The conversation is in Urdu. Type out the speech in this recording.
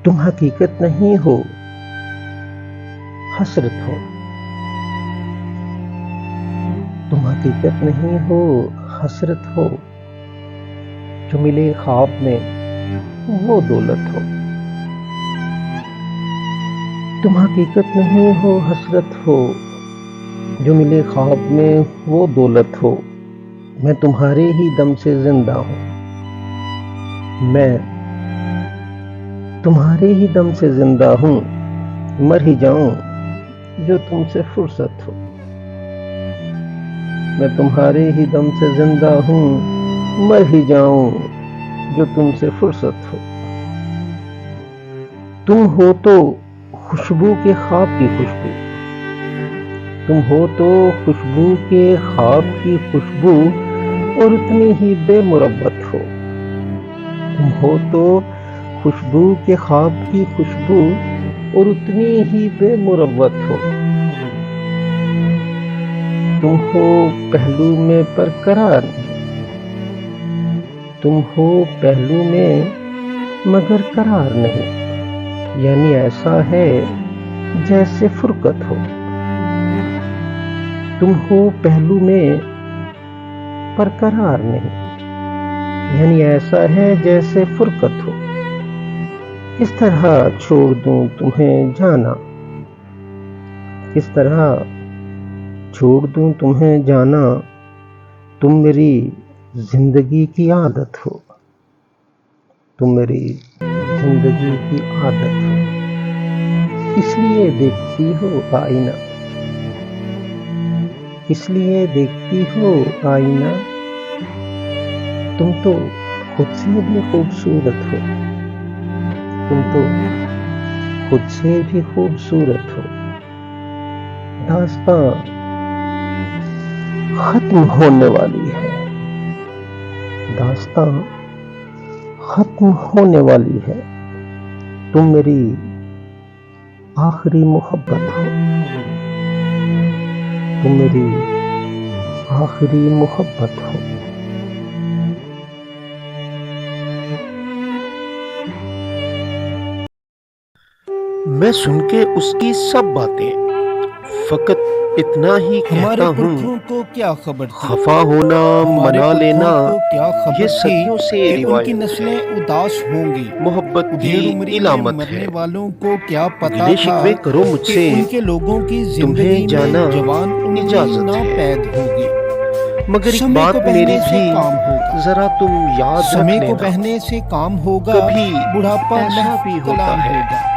تم حقیقت نہیں ہو، حسرت ہو۔ تم حقیقت نہیں ہو، حسرت ہو۔ جو ملے خواب میں وہ دولت ہو۔ تم حقیقت نہیں ہو، حسرت ہو۔ جو ملے خواب میں وہ دولت ہو۔ میں تمہارے ہی دم سے زندہ ہوں۔ میں تمہارے ہی دم سے زندہ ہوں۔ مر ہی جاؤں جو تم سے فرصت ہو۔ میں تمہارے ہی دم سے زندہ ہوں۔ مر ہی جاؤں جو تم سے فرصت ہو۔ تم ہو تو خوشبو کے خواب کی خوشبو۔ تم ہو تو خوشبو کے خواب کی خوشبو اور اتنی ہی بے مروت ہو۔ تم ہو تو خوشبو کے خواب کی خوشبو اور اتنی ہی بے مروت ہو۔ تم ہو پہلو میں پر قرار نہیں۔ تم ہو پہلو میں مگر قرار نہیں۔ یعنی ایسا ہے جیسے فرقت ہو۔ تم ہو پہلو میں پر قرار نہیں۔ یعنی ایسا ہے جیسے فرقت ہو۔ کس طرح چھوڑ دوں تمہیں جانا، کس طرح چھوڑ دوں تمہیں جانا، تم میری زندگی کی عادت ہو۔ تم میری زندگی کی عادت ہو۔ اس لیے دیکھتی ہو آئینہ، اس لیے دیکھتی ہو آئینہ، تم تو خود سے بھی خوبصورت ہو۔ تم تو خود سے بھی خوبصورت ہو۔ داستاں ختم ہونے والی ہے۔ داستاں ختم ہونے والی ہے۔ تم میری آخری محبت ہو۔ تم میری آخری محبت ہو۔ میں سن کے اس کی سب باتیں فقط اتنا ہی کہتا ہوں، کو کیا خبر تھی، خفا ہونا منا لینا یہ صدیوں سے ان کی روایت ہے۔ نسلیں اداس ہوں گی۔ محبت دیر کی عمری میں علامت مرنے ہے۔ والوں کو کیا پتا گلے تھا شکوے کرو مجھ کہ سے، ان کے لوگوں کی تمہیں زندگی جانا میں جوان عمری اجازت نہ ہے۔ پید ہوگی۔ مگر ایک سمے بات کو بہنے میری سے بھی کام ہوگا۔ ذرا تم یاد رکھ سمے کو لینا، بہنے سے کام ہوگا، کبھی بڑھاپا ایسا بھی ہوتا کلام ہے ہوگا۔